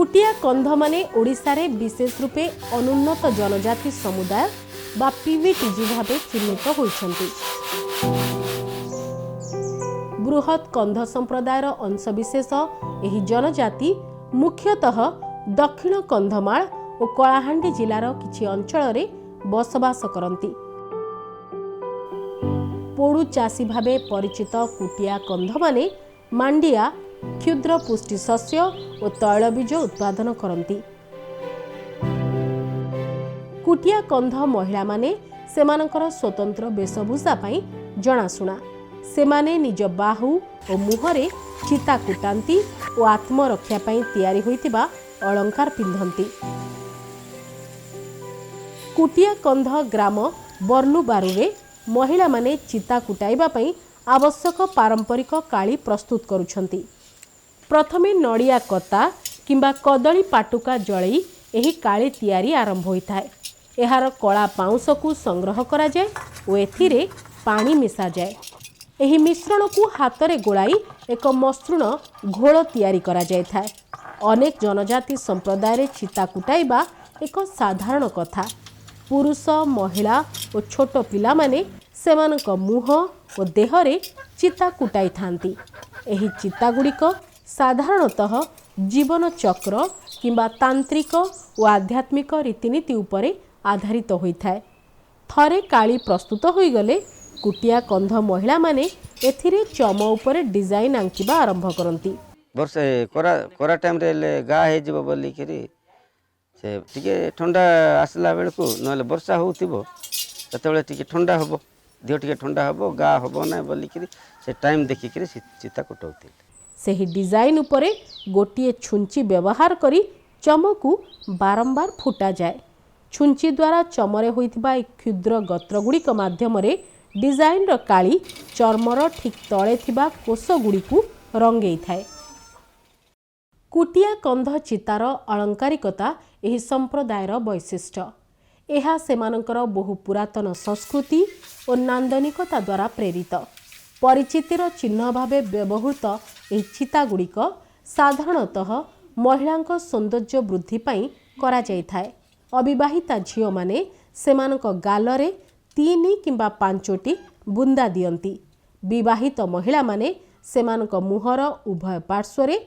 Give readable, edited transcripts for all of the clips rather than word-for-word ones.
कुटिया कंध माने ओडिशा रे विशेष रूपे अनुन्नत जनजाति समुदाय बा पीवीटीजी भावे चिन्हित होइछन्ति। बृहत कंध संप्रदायर अंशविशेष एही जनजाति मुख्यतः दक्षिण कंधमाल और कलाहांडी जिलार किछि अंचल रे बसवास करती। पोड़ू चाषी भावे परिचित कुटिया कंध माने मांडिया क्षुद्र पुष्टि शस्य और तैलबीज उत्पादन करती। कुटिया कंध महिला माने सेमानकर स्वतंत्र वेशभूषा पाई जनाशुना। सेमाने निज बाहु और मुहरे चिता कुटांती और आत्मरक्षा पाई तैयारी होइतिबा अलंकार पिंधंती। कुटिया कंध ग्राम बर्लुबारू रे महिला माने चिता कुटाइबा पाई आवश्यक पारंपरिक काली प्रस्तुत करुछंती। प्रथमे नड़िया कता किंबा कदली पाटुका जळई एही काली तैयारी आरंभ होइथाय। एहार कला पाउंस को संग्रह करा जाय और एथिरे पानी मिसा जाय। एही मिश्रण को हाथ रे गोलाई एक मसृण घोल तैयारी करा जायथाय। अनेक जनजाति संप्रदाय रे चिता कुटाइबा एक साधारण कथा। पुरुष महिला और छोट पिला माने सेमानक मुह और देहरे चिता कुटाई थांती। एही चिता गुड़िक साधारणतः जीवन चक्र किंबा तांत्रिक और आध्यात्मिक रीतिनीति उपरे आधारित होइथाय। थरे काली प्रस्तुत होई गले कुटिया कंध महिला माने एथिरे चम उपरे डिजाइन आंकिबा आरंभ करंती। वर्षे कोरा टाइम रे गा हे जिवो बोली करी से टिके ठंडा आसला बेल को नले वर्षा होउतिबो ततबेले टिके ठंडा होबो देह टिके ठंडा होबो गा होबो ना बोली करी से टाइम देखि करी चिता कुटौती। सेही डिजाइन उपरे गोटिए छुंची व्यवहार करी चमकू बारंबार फुटा जाए। छुंची द्वारा चमरे होइथिबा क्षुद्र गत्र गुड़िक माध्यम डिजाइन र काली चर्मर ठीक तले थिबा कोष गुड़िकू रंगेई थाए। कुटिया कंध चितार अलंकारिकता एही संप्रदायर वैशिष्ट्य। एहा सेमानकर बहु पुरातन संस्कृति और नांदनिकता द्वारा प्रेरित। परिचितिर चिन्ह भावे व्यवहृत एही चिता गुड़िक साधारणतः महिलांक सौंदर्य वृद्धि पाई करा जायथाय। अविवाहिता झियो माने सेमानक गालरे 3 किंबा 5टी बुंदा दियंती। विवाहित महिला माने सेमानक मुहर उभय पार्श्वरे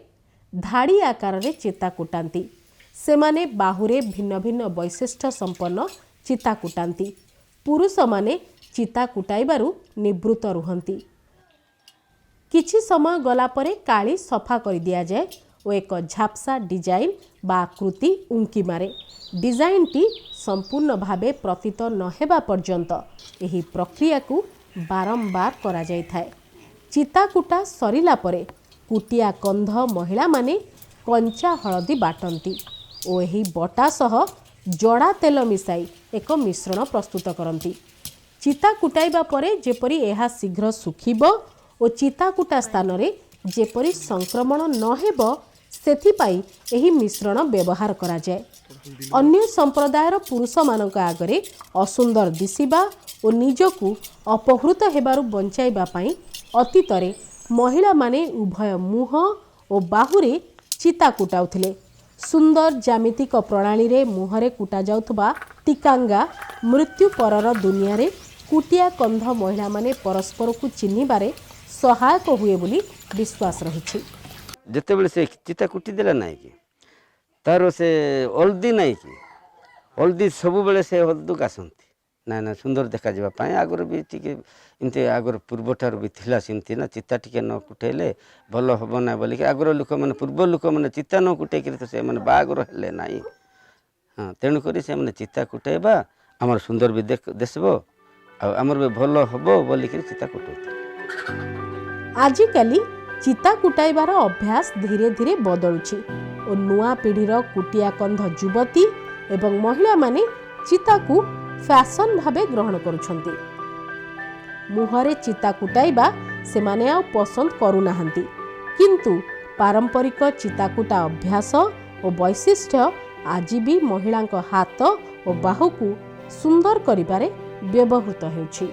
धाड़ी आकार रे चिता कुटांती। सेमाने बाहुरे भिन्न भिन्न वैशिष्ट्य संपन्न चिता कुटांती। पुरुष माने चिता कुटाइबारु निवृत्त रुहंती। किछि समय गला परे काली सफा कर दिया जाए और एक झापसा डिजाइन बा आकृति उंकी मारे। डिजाइन टी संपूर्ण भावे प्रतीत न हेबा पर्यंत एही प्रक्रिया को बारंबार करा जाय थाए। चिता कुटा सरिला परे कुटिया कंध महिला माने कंचा हळदी बाटंती और एही बटा सह जड़ा तेल मिसाई एक मिश्रण प्रस्तुत करंती। चिता कुटाइबा परे जेपरी एहा शीघ्र सुखिबो और चिता कुटा स्थान रे जेपरी संक्रमण न हेबो सेथिपाई एही मिश्रण व्यवहार करा जाय। अन्य संप्रदायर पुरुष मानक आगरे असुंदर दिसिबा और निजकू अपहृत हेबारु बंचाइबा पाई अतीतरे महिला माने उभय मुह और बाहुरे चिता कुटाउथिले। सुंदर जामितिक प्रणाली रे मुहरे कुटा जाउथबा टिकांगा मृत्यु परर दुनिया रे कुटिया कंध महिला माने परस्पर को चिन्हिबारे सहायक हुए बोली विश्वास रहिछि। जते बेले से चिता कुटी देला नाही कि तारो से हल्दी नाही कि हल्दी सब बेले से हल्दू कासंती ना ना सुंदर देखा जाबा पाए आगर भी टिके इनते आगर पूर्वठार भी थिला सिमती ना चिता टिके न कुटेले भलो हबो ना बोली कि आगर लोक माने पूर्व लोक माने चिता न कुटे कि तो से माने बागर हेले नाही। हां तेनु करी से माने चिता कुटेबा हमर सुंदर भी देखबो आ हमर भी भलो हबो बोली कि चिता कुटोती। आजिकाली चिता कुटाइबार अभ्यास धीरे धीरे बदलुछि और नुआ पीढ़ीर कुटिया कंध युवती एवं महिला माने चिता को फैशन भावे ग्रहण करुछंती। मुहरे चिता कुटाइबा सेमाने आ पसंद करुनाहांती, किंतु पारंपरिक चिता कुटा अभ्यास और वैशिष्ट्य आज भी महिलांक हाथ और बाहु को सुंदर करिबारे व्यवहृत हेउछि।